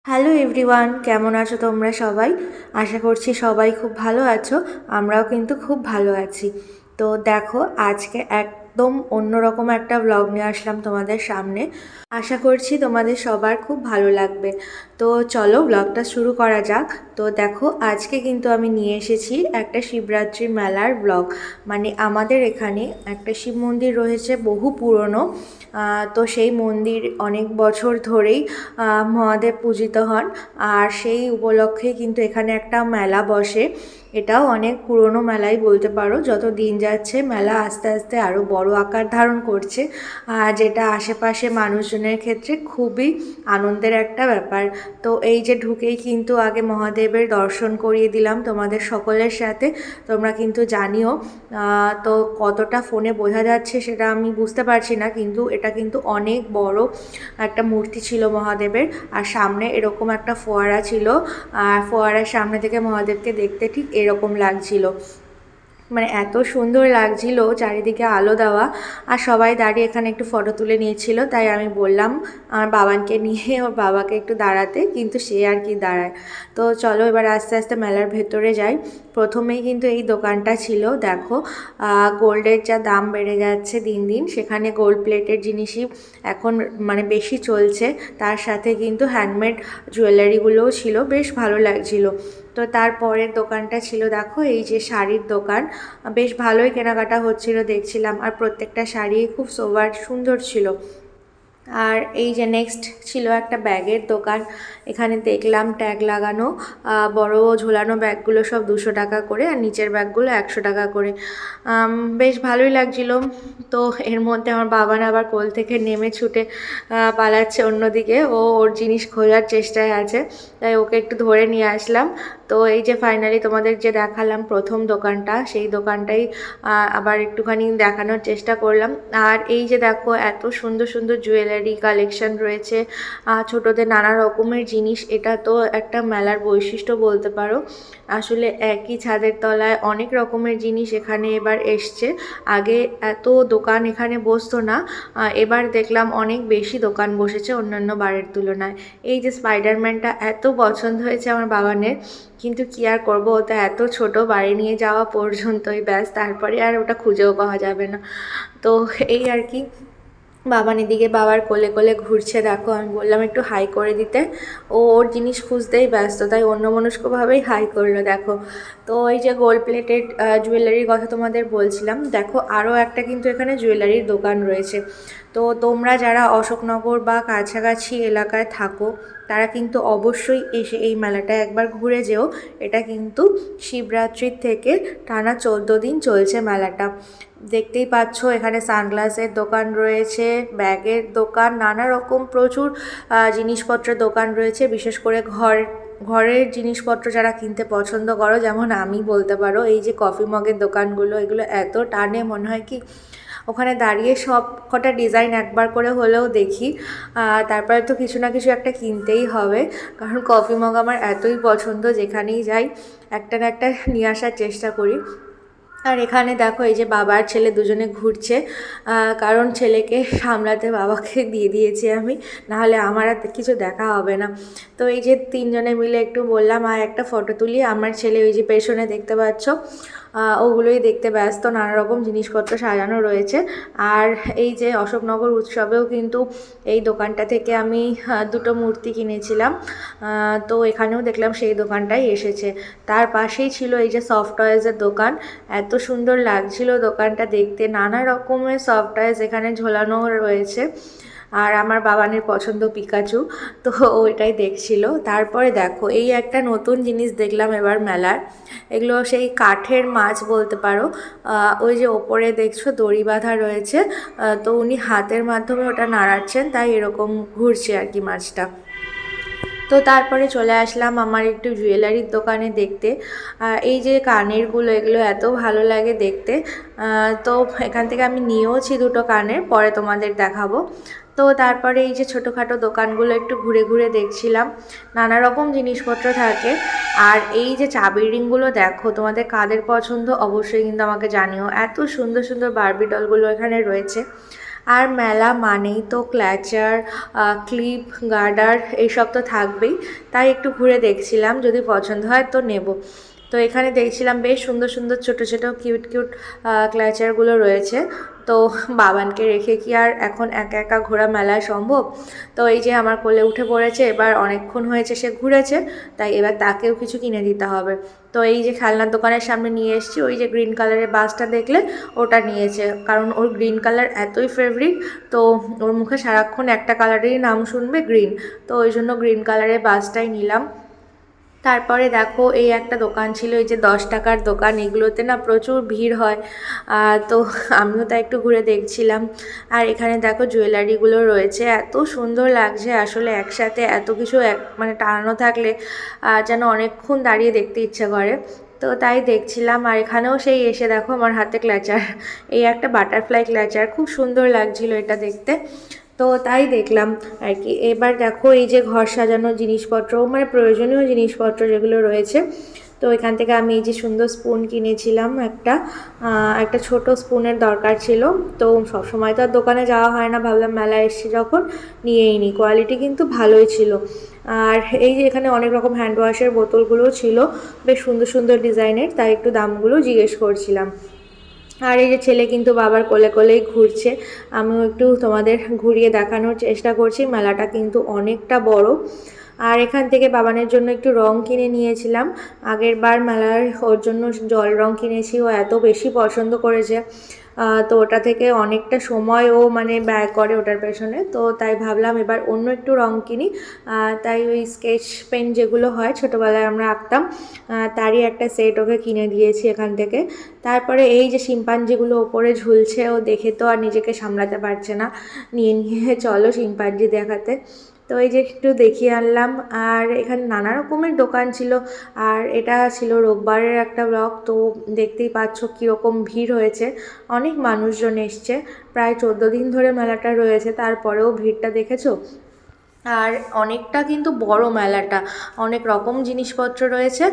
Hello everyone, কেমন আছো তোমরা সবাই? আশা করছি সবাই খুব ভালো আছো। আমরাও কিন্তু খুব ভালো আছি। তো দেখো, আজকে একদম অন্যরকম একটা ব্লগ নিয়ে আসলাম তোমাদের সামনে। আশা করছি তোমাদের সবার খুব ভালো লাগবে। তো চলো ব্লগটা শুরু করা যাক। তো দেখো, আজকে কিন্তু আমি নিয়ে এসেছি একটা শিবরাত্রি মেলার ব্লগ। মানে আমাদের এখানে একটা শিব মন্দির রয়েছে, বহু পুরনো। তো সেই মন্দির অনেক বছর ধরেই মহাদেব পূজিত হন। আর সেই উপলক্ষে কিন্তু এখানে একটা মেলা বসে। এটাও অনেক পুরনো মেলাই বলতে পারো। যত দিন যাচ্ছে মেলা আস্তে আস্তে আরও বড় আকার ধারণ করছে, যেটা আশেপাশে মানুষজনের ক্ষেত্রে খুবই আনন্দের একটা ব্যাপার। তো এই যে ঢুকেই কিন্তু আগে মহাদেবের দর্শন করিয়ে দিলাম তোমাদের সকলের সাথে। তোমরা কিন্তু জানিও। তো কতটা ফোনে বোঝা যাচ্ছে সেটা আমি বুঝতে পারছি না, কিন্তু এটা কিন্তু অনেক বড় একটা মূর্তি ছিল মহাদেবের। আর সামনে এরকম একটা ফোয়ারা ছিল, আর ফোয়ারার সামনে থেকে মহাদেবকে দেখতে ঠিক এরকম লাগছিল। মানে এত সুন্দর লাগছিল, চারিদিকে আলো দেওয়া। আর সবাই দাঁড়িয়ে এখানে একটু ফটো তুলে নিয়েছিল, তাই আমি বললাম আমার বাবাকে নিয়ে ওর বাবাকে একটু দাঁড়াতে, কিন্তু সে আর কি দাঁড়ায়। তো চলো এবার আস্তে আস্তে মেলার ভেতরে যাই। প্রথমেই কিন্তু এই দোকানটা ছিল, দেখো গোল্ডের যা দাম বেড়ে যাচ্ছে দিন দিন, সেখানে গোল্ড প্লেটের জিনিসই এখন মানে বেশি চলছে। তার সাথে কিন্তু হ্যান্ডমেড জুয়েলারিগুলোও ছিল, বেশ ভালো লাগছিল। তো তারপরের দোকানটা ছিল, দেখো এই যে শাড়ির দোকান। বেশ ভালোই কেনাকাটা হচ্ছিল দেখছিলাম, আর প্রত্যেকটা শাড়ি খুব সোবার সুন্দর ছিল। আর এই যে নেক্সট ছিল একটা ব্যাগের দোকান। এখানে দেখলাম ট্যাগ লাগানো বড় ঝোলানো ব্যাগগুলো সব 200 টাকা করে, আর নিচের ব্যাগগুলো 100 টাকা করে। বেশ ভালোই লাগছিল। তো এর মধ্যে আমার বাবা না আবার কোল থেকে নেমে ছুটে পালাচ্ছে অন্যদিকে, ওর জিনিস খোঁজার চেষ্টায় আছে, তাই ওকে একটু ধরে নিয়ে আসলাম। তো এই যে ফাইনালি তোমাদের যে দেখালাম প্রথম দোকানটা, সেই দোকানটাই আবার একটুখানি দেখানোর চেষ্টা করলাম। আর এই যে দেখো, এত সুন্দর সুন্দর জুয়েলারি কালেকশন রয়েছে, ছোটদের নানা রকমের জিনিস। এটা তো একটা মেলার বৈশিষ্ট্য বলতে পারো। আসলে একই ছাদের তলায় অনেক রকমের জিনিস এখানে এবার এসছে। আগে এত দোকান এখানে বসতো না, এবার দেখলাম অনেক বেশি দোকান বসেছে অন্যান্য বারের তুলনায়। এই যে স্পাইডারম্যানটা এত পছন্দ হয়েছে আমার বাবানের, কিন্তু কি আর করবো, ওটা এত ছোট, বাড়ি নিয়ে যাওয়া পর্যন্তই ব্যাস, তারপরে আর ওটা খুঁজেও পাওয়া যাবে না। তো এই আর কি। বাবান এদিকে বাবার কোলে কোলে ঘুরছে, দেখো আমি বললাম একটু হাই করে দিতে, ওর জিনিস খুঁজতেই ব্যস্ত, তাই অন্যমনস্কভাবেই হাই করলো দেখো। তো এই যে গোল্ড প্লেটেড জুয়েলারির কথা তোমাদের বলছিলাম, দেখো আরও একটা কিন্তু এখানে জুয়েলারির দোকান রয়েছে। তো তোমরা যারা অশোকনগর বা কাছাকাছি এলাকায় থাকো, তারা কিন্তু অবশ্যই এসে এই মেলাটা একবার ঘুরে যেও। এটা কিন্তু শিবরাত্রির থেকে টানা 14 দিন চলছে মেলাটা। দেখতেই পাচ্ছ এখানে সানগ্লাসের দোকান রয়েছে, ব্যাগের দোকান, নানা রকম প্রচুর জিনিসপত্রের দোকান রয়েছে। বিশেষ করে ঘরের জিনিসপত্র যারা কিনতে পছন্দ করো, যেমন আমি বলতে পারো, এই যে কফি মগের দোকানগুলো, এগুলো এত টানে মনে হয় কি ওখানে দাঁড়িয়ে সব কটা ডিজাইন একবার করে হলেও দেখি। তারপরে তো কিছু না কিছু একটা কিনতেই হবে, কারণ কফি মগ আমার এতই পছন্দ, যেখানেই যাই একটা না একটা নিয়ে আসার চেষ্টা করি। আর এখানে দেখো এই যে বাবা আর ছেলে দুজনে ঘুরছে, কারণ ছেলেকে সামলাতে বাবাকে দিয়ে দিয়েছি আমি, নাহলে আমার আর কিছু দেখা হবে না। তো এই যে তিনজনে মিলে একটু বললাম আর একটা ফটো তুলি। আমার ছেলে ওই যে পেছনে দেখতে পাচ্ছ, ওগুলোই দেখতে ব্যস্ত, নানা রকম জিনিসপত্র সাজানো রয়েছে। আর এই যে অশোকনগর উৎসবেও কিন্তু এই দোকানটা থেকে আমি দুটো মূর্তি কিনেছিলাম। তো এখানেও দেখলাম সেই দোকানটাই এসেছে। তার পাশেই ছিল এই যে সফট টয়েসের দোকান। এত সুন্দর লাগছিল দোকানটা দেখতে, নানা রকমের সফট টয়েস এখানে ঝোলানো রয়েছে। আর আমার বাবানের পছন্দ পিকাচু, তো ওইটাই দেখছিল। তারপরে দেখো এই একটা নতুন জিনিস দেখলাম এবার মেলার। এগুলো সেই কাঠের মাছ বলতে পারো। ওই যে ওপরে দেখছো দড়ি বাঁধা রয়েছে, তো উনি হাতের মাধ্যমে ওটা নাড়াচ্ছেন, তাই এরকম ঘুরছে আর কি মাছটা। তো তারপরে চলে আসলাম আমার একটু জুয়েলারির দোকানে দেখতে। এই যে কানেরগুলো, এগুলো এত ভালো লাগে দেখতে। তো এখান থেকে আমি নিয়েওছি দুটো কানের, পরে তোমাদের দেখাবো। তো তারপরে এই যে ছোটোখাটো দোকানগুলো একটু ঘুরে ঘুরে দেখছিলাম, নানা রকম জিনিসপত্র থাকে। আর এই যে চাবির রিংগুলো দেখো, তোমাদের কাদের পছন্দ অবশ্যই কিন্তু আমাকে জানিও। এত সুন্দর সুন্দর বারবি ডলগুলো এখানে রয়েছে। আর মেলা মানেই তো ক্ল্যাচার, ক্লিপ, গার্ডার এইসব তো থাকবেই, তাই একটু ঘুরে দেখছিলাম, যদি পছন্দ হয় তো নেব। তো এখানে দেখছিলাম বেশ সুন্দর সুন্দর ছোটো ছোটো কিউট কিউট ক্ল্যাচারগুলো রয়েছে। তো বাবানকে রেখে কি আর এখন একা একা ঘোরা মেলায় সম্ভব? তো এই যে আমার কোলে উঠে পড়েছে, এবার অনেকক্ষণ হয়েছে সে ঘুরেছে, তাই এবার তাকেও কিছু কিনে দিতে হবে। তো এই যে খেলনার দোকানের সামনে নিয়ে এসেছি, ওই যে গ্রিন কালারের বাসটা দেখলে ওটা নিয়েছে, কারণ ওর গ্রিন কালার এতই ফেভারিট। তো ওর মুখে সারাক্ষণ একটা কালারেরই নাম শুনবে, গ্রিন। তো ওই জন্য গ্রিন কালারের বাসটাই নিলাম। তারপরে দেখো এই একটা দোকান ছিল, এই যে 10 টাকার দোকান, এগুলোতে না প্রচুর ভিড় হয়। তো আমিও তাই একটু ঘুরে দেখছিলাম। আর এখানে দেখো জুয়েলারিগুলো রয়েছে, এত সুন্দর লাগছে আসলে, একসাথে এত কিছু মানে টানানো থাকলে যেন অনেকক্ষণ দাঁড়িয়ে দেখতে ইচ্ছে করে। তো তাই দেখছিলাম। আর এখানেও সেই এসে দেখো আমার হাতে ক্ল্যাচার, এই একটা বাটারফ্লাই ক্ল্যাচার, খুব সুন্দর লাগছিল এটা দেখতে। তো তাই দেখলাম আর কি। এবার দেখো এই যে ঘর সাজানোর জিনিসপত্র, মানে প্রয়োজনীয় জিনিসপত্র যেগুলো রয়েছে, তো এখান থেকে আমি এই যে সুন্দর স্পুন কিনেছিলাম একটা। একটা ছোট স্পুনের দরকার ছিল, তো সবসময় তো আর দোকানে যাওয়া হয় না, ভাবলাম মেলায় এসেছি যখন নিয়েই নিই। কোয়ালিটি কিন্তু ভালোই ছিল। আর এই যে এখানে অনেক রকম হ্যান্ড ওয়াশের বোতলগুলোও ছিল, বেশ সুন্দর সুন্দর ডিজাইনের, তাই একটু দামগুলো জিজ্ঞেস করছিলাম। আর এই যে ছেলে কিন্তু বাবার কোলে কোলেই ঘুরছে, আমিও একটু তোমাদের ঘুরিয়ে দেখানোর চেষ্টা করছি। মেলাটা কিন্তু অনেকটা বড়। আর এখান থেকে বাবানের জন্য একটু রং কিনে নিয়েছিলাম। আগের বার মেলার ওর জন্য জল রং কিনেছি, ও এত বেশি পছন্দ করেছে। তো ওটা থেকে অনেকটা সময় ও মানে ব্যয় করে ওটার পেছনে, তো তাই ভাবলাম এবার অন্য একটু রং কিনি। তাই ওই স্কেচ পেন যেগুলো হয় ছোটোবেলায় আমরা আঁকতাম, তারই একটা সেট ওকে কিনে দিয়েছি এখান থেকে। তারপরে এই যে শিম্পাঞ্জিগুলো ওপরে ঝুলছে, ও দেখে তো আর নিজেকে সামলাতে পারছে না, নিয়ে নিয়ে চলো শিম্পাঞ্জি দেখাতে। তো এই যে একটু দেখিয়ে আনলাম। আর এখানে নানা রকমের দোকান ছিল। আর এটা ছিল রোববারের একটা ব্লগ, তো দেখতেই পাচ্ছ কীরকম ভিড় হয়েছে, অনেক মানুষজন এসছে। প্রায় 14 দিন ধরে মেলাটা রয়েছে, তারপরেও ভিড়টা দেখেছো। আর অনেকটা কিন্তু বড় মেলাটা, অনেক রকম জিনিসপত্র রয়েছে।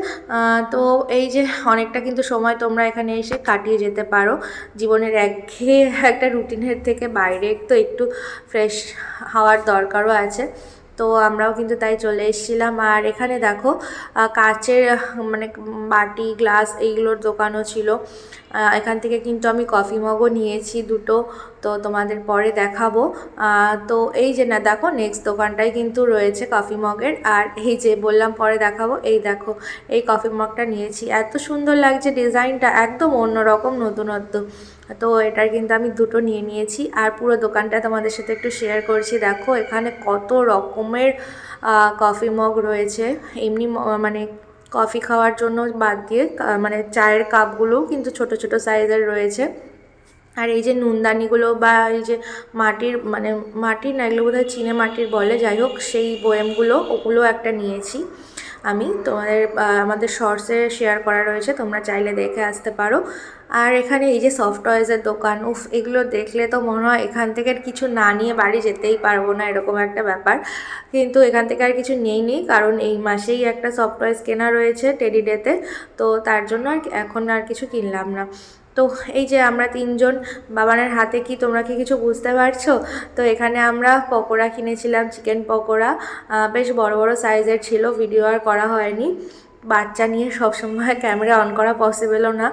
তো এই যে অনেকটা কিন্তু সময় তোমরা এখানে এসে কাটিয়ে যেতে পারো, জীবনের একঘেয়ে একটা রুটিনের থেকে বাইরে একটু একটু ফ্রেশ হওয়ার দরকারও আছে। তো আমরাও কিন্তু তাই চলে এসেছিলাম। আর এখানে দেখো কাচের মানে বাটি, গ্লাস এইগুলোর দোকানও ছিল। এখান থেকে কিন্তু আমি কফি মগও নিয়েছি দুটো, তো তোমাদের পরে দেখাবো। তো এই যে না দেখো নেক্সট দোকানটাই কিন্তু রয়েছে কফি মগের। আর এই যে বললাম পরে দেখাবো, এই দেখো এই কফি মগটা নিয়েছি, এত সুন্দর লাগছে ডিজাইনটা, একদম অন্যরকম নতুনত্ব। তো এটার কিন্তু আমি দুটো নিয়ে নিয়েছি। আর পুরো দোকানটা তোমাদের সাথে একটু শেয়ার করছি। দেখো এখানে কত রকমের কফি মগ রয়েছে, এমনি মানে কফি খাওয়ার জন্য বাদ দিয়ে মানে চায়ের কাপগুলোও কিন্তু ছোট ছোট সাইজের রয়েছে। আর এই যে নুনদানিগুলো বা এই যে মাটির, মানে মাটির না, এগুলো বোধহয় চীনে মাটির বলে, যাই হোক সেই বয়ামগুলো, ওগুলো একটা নিয়েছি আমি। তোমাদের আমাদের শর্টসে শেয়ার করা রয়েছে, তোমরা চাইলে দেখে আসতে পারো। আর এখানে এই যে সফট টয়েসের দোকান, উফ এগুলো দেখলে তো মনে হয় এখান থেকে কিছু না নিয়ে বাড়ি যেতেই পারবো না, এরকম একটা ব্যাপার। কিন্তু এখান থেকে আর কিছু নিই, কারণ এই মাসেই একটা সফট টয়েস কেনা রয়েছে টেডি ডেতে, তো তার জন্য আর এখন আর কিছু কিনলাম না। তো এই যে আমরা তিনজন, বাবানের হাতে কি তোমরা কি কিছু বুঝতে পারছো? তো এখানে আমরা পকোড়া কিনেছিলাম, চিকেন পকোড়া, বেশ বড় বড় সাইজের ছিল, ভিডিও আর করা হয়নি, বাচ্চা নিয়ে সবসময় ক্যামেরা অন করা পসিবলও না।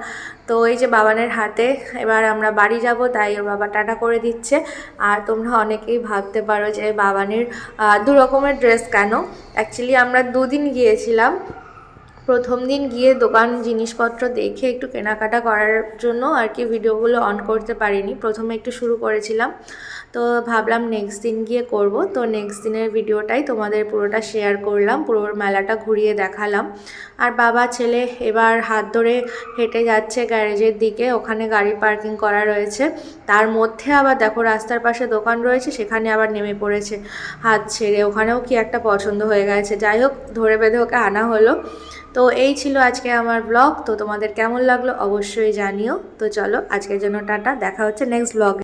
তো এই যে বাবানের হাতে এবার আমরা বাড়ি যাব, তাই ওর বাবা টাটা করে দিচ্ছে। আর তোমরা অনেকেই ভাবতে পারো যে বাবানের দু রকমের ড্রেস কেন। অ্যাকচুয়ালি আমরা দুদিন গিয়েছিলাম। প্রথম দিন গিয়ে দোকান জিনিসপত্র দেখে একটু কেনাকাটা করার জন্য আর কি ভিডিওগুলো অন করতে পারিনি, প্রথমে একটু শুরু করেছিলাম, তো ভাবলাম নেক্সট দিন গিয়ে করব। তো নেক্সট দিনের ভিডিওটাই তোমাদের পুরোটা শেয়ার করলাম, পুরো মেলাটা ঘুরিয়ে দেখালাম। আর বাবা ছেলে এবার হাত ধরে হেঁটে যাচ্ছে গ্যারেজের দিকে, ওখানে গাড়ি পার্কিং করা রয়েছে, তার মধ্যে আবার দেখো রাস্তার পাশে দোকান রয়েছে, সেখানে আবার নেমে পড়েছে হাত ছেড়ে, ওখানেও কি একটা পছন্দ হয়ে গেছে, যাই হোক ধরে বেঁধে ওকে আনা হলো। তো এই ছিল আজকে আমার ব্লগ, তো তোমাদের কেমন লাগলো অবশ্যই জানিও। তো চলো আজকের জন্য টাটা, দেখা হচ্ছে নেক্সট ব্লগে।